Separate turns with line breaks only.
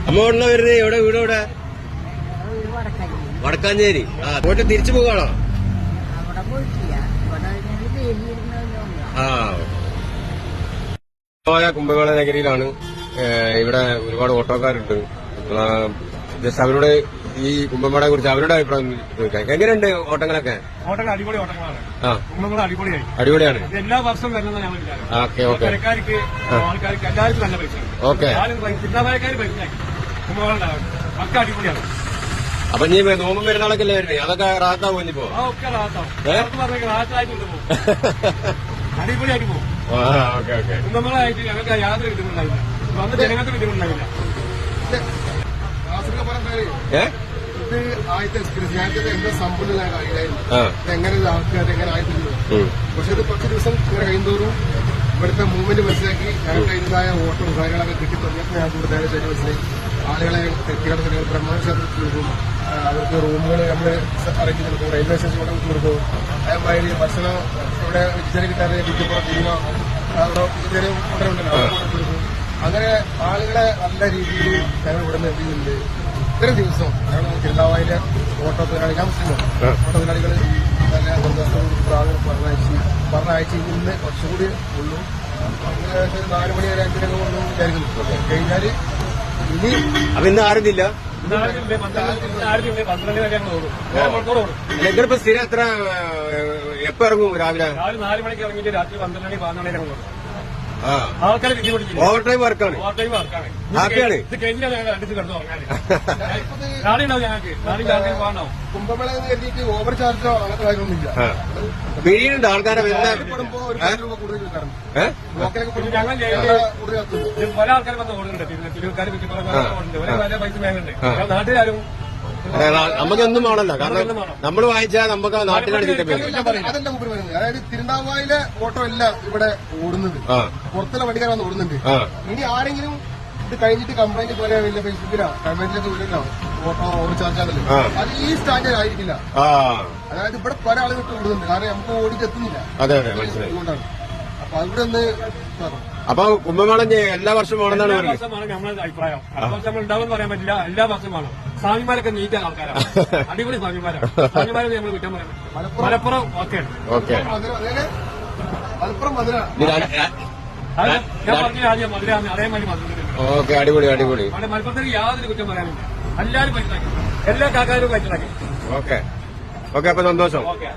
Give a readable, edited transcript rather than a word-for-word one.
അമ്മ എവിടെ വരുന്നേ? എവിടെ വീട്? എവിടെ? വടക്കാഞ്ചേരി. ആ, പോയിട്ട് തിരിച്ചു പോവാണോ? ആ, കുംഭമേള നഗരിയിലാണ്. ഇവിടെ ഒരുപാട് ഓട്ടോക്കാരുണ്ട്. ജസ്റ്റ് അവരോട് ഈ കുംഭമേളയെ കുറിച്ച് അവരുടെ അഭിപ്രായം ചോദിക്കാം. എങ്ങനെയുണ്ട് ഓട്ടങ്ങളൊക്കെ?
ഓട്ടങ്ങൾ അടിപൊളി ഓട്ടങ്ങളാണ്. കുംഭമേള അടിപൊളിയായി.
അടിപൊളിയാണ്.
എല്ലാ വർഷവും വരുന്നതാണ് ഞങ്ങൾ.
Okay okay.
ആൾക്കാർക്ക് എല്ലാവർക്കും നല്ല പൈസ.
ഓക്കെ.
ചിന്താപരക്കാർ പൈസയാക്കി കുംഭമേള ഒക്കെ അടിപൊളിയാണ്.
അപ്പൊ നീ നോമ്പും പെരുന്നാളൊക്കെ അല്ലേ വരുന്നേ? അതൊക്കെ റാത്താവും ഇനിയിപ്പോ?
ഒക്കെ റാത്താവും. റാത്തായിട്ട് പോകും. അടിപൊളിയായിട്ട് പോകും.
Okay okay.
കുംഭമേളയായിട്ട് ഞങ്ങൾക്ക് യാതൊരു ബുദ്ധിമുട്ടുണ്ടാവില്ല. വന്ന് ജനങ്ങൾക്ക് ബുദ്ധിമുട്ടുണ്ടാവില്ല.
ഇത് ആദ്യത്തെ എക്സ്പീരിയൻസ്. ഞാനത് എന്റെ സമ്പൂർണ്ണ കാര്യമായിരുന്നു. എങ്ങനെ ആൾക്കാർ എങ്ങനെ ആയിട്ടില്ല. പക്ഷെ ഇത് കുറച്ച് ദിവസം ഇങ്ങനെ കഴിയുന്തോറും ഇവിടുത്തെ മൂവ്മെന്റ് മനസ്സിലാക്കി ഞങ്ങൾക്ക് അതിൻ്റെതായ ഓട്ടോ കാര്യങ്ങളൊക്കെ കിട്ടി തുടങ്ങിയപ്പോൾ ഞാൻ കൂടുതൽ ശരി മനസ്സിലായി. ആളുകളെ തെറ്റിക്കിടക്കുന്ന ബ്രഹ്മക്ഷേത്രത്തിൽ കൊടുക്കും. അവർക്ക് റൂമുകൾ നമ്മൾ അറേഞ്ച് ചെയ്ത് കൊടുക്കും. റെയിൽവേ സ്റ്റേഷനിലൂടെ കൊടുക്കും. അതേമാതിരി ഭക്ഷണം ഇവിടെ വെജിറ്റേറിയൻ കിട്ടാതെ ടിക്കപ്പുറം തിരിഞ്ഞ അവിടെ വെജിറ്റേറിയൻ ഉണ്ടല്ലോ കൊടുക്കും. അങ്ങനെ ആളുകളെ നല്ല രീതിയിൽ ഞങ്ങൾ ഇവിടെ നിന്ന് എന്ത് ചെയ്യുന്നുണ്ട്. ഇത്രയും ദിവസം ഞങ്ങൾ തിരുനാവായിലെ ഓട്ടോ തൊഴിലാളി, ഞാൻ മുസ്ലിമാണ്, ഓട്ടോ തൊഴിലാളികൾ നല്ല സന്തോഷത്തോട് പറഞ്ഞയച്ച് ഇന്ന് കുറച്ചുകൂടി ഉള്ളൂ. 4 മണി വരെ 5 മണിയൊക്കെ കൊണ്ടു വിചാരിക്കുന്നു. കഴിഞ്ഞാൽ ഇനി
ഇന്ന് ആരുന്നില്ല. നിങ്ങളിപ്പോ സ്ഥിരം എത്ര എപ്പോ ഇറങ്ങും? രാവിലെ
4 മണിക്ക് ഇറങ്ങിയിട്ട് രാത്രി 12 മണി 14 മണി ഇറങ്ങും.
ഓവർ ടൈം വർക്കാണ്. ഹാപ്പിയാണ്.
ഇത് കഴിഞ്ഞാൽ ഞങ്ങൾ അടിച്ച് കിടന്നു ഉറങ്ങാൻ. നാളെ ഉണ്ടാവും ഞങ്ങൾക്ക്. നാളെ രാത്രി പോകണോ?
കുംഭമേള കരുതിയിട്ട് ഓവർ ചാർജോ അങ്ങനത്തെ കാര്യമൊന്നുമില്ല.
പിഴിയുണ്ട് ആൾക്കാരെ
പല ആൾക്കാർ വന്ന് ഓടുന്നുണ്ട്. തിരുവക്കാർ ഓടുന്നുണ്ട്. ഒരേ പല പൈസ വേണ്ടുണ്ട്. നാട്ടുകാരും
നമുക്കൊന്നും വേണല്ലോ. കാരണം നമ്മൾ വായിച്ചാൽ നമുക്ക് നാട്ടിലാണ്
അതെല്ലാം മുമ്പിൽ വരുന്നത്. അതായത് തിരുനാവായിലെ ഓട്ടോ അല്ല ഇവിടെ ഓടുന്നത്, പുറത്തുള്ള വണ്ടിക്കാർ വന്ന് ഓടുന്നുണ്ട്. ഇനി ആരെങ്കിലും ഇത് കഴിഞ്ഞിട്ട് കംപ്ലൈന്റ് പോലെ വലിയ ഫേസ്ബുക്കിലോ കമന്റിലൊക്കെ വിടുന്നോ ഓട്ടോ ഓവർ ചാർജ് ആണല്ലോ, അത് ഈ സ്റ്റാൻഡേർഡ് ആയിരിക്കില്ല. അതായത് ഇവിടെ പല ആളുകൾ ഓടുന്നുണ്ട്. കാരണം നമുക്ക് ഓടിച്ച് എത്തുന്നില്ല. അതുകൊണ്ടാണ്. അപ്പൊ അവിടെ ഒന്ന്
അപ്പൊ കുംഭമേള എല്ലാ വർഷവും വേണമെന്നാണ്
വർഷമാണ് നമ്മുടെ അഭിപ്രായം. വർഷം നമ്മൾ ഉണ്ടാവും പറയാൻ പറ്റില്ല. എല്ലാ വർഷവും വേണം. സ്വാമിമാരൊക്കെ നീറ്റാ ആൾക്കാരാണ്. അടിപൊളി സ്വാമിമാരാണ്. സ്വാമിമാരെ നമ്മൾ കുറ്റം പറയണം. മലപ്പുറം ഓക്കെയാണ്.
മലപ്പുറം മധുര
ഞാൻ പറഞ്ഞ ആദ്യം മധുരാണ്. അതേമാതിരി മധുര.
ഓക്കെ, അടിപൊളി അടിപൊളി.
മലപ്പുറത്തേക്ക് യാതൊരു കുറ്റം പറയാനില്ല. എല്ലാവരും പൈസ എല്ലാ കാക്കാരും പൈസ.
Okay okay. അപ്പൊ സന്തോഷം.
ഓക്കെ.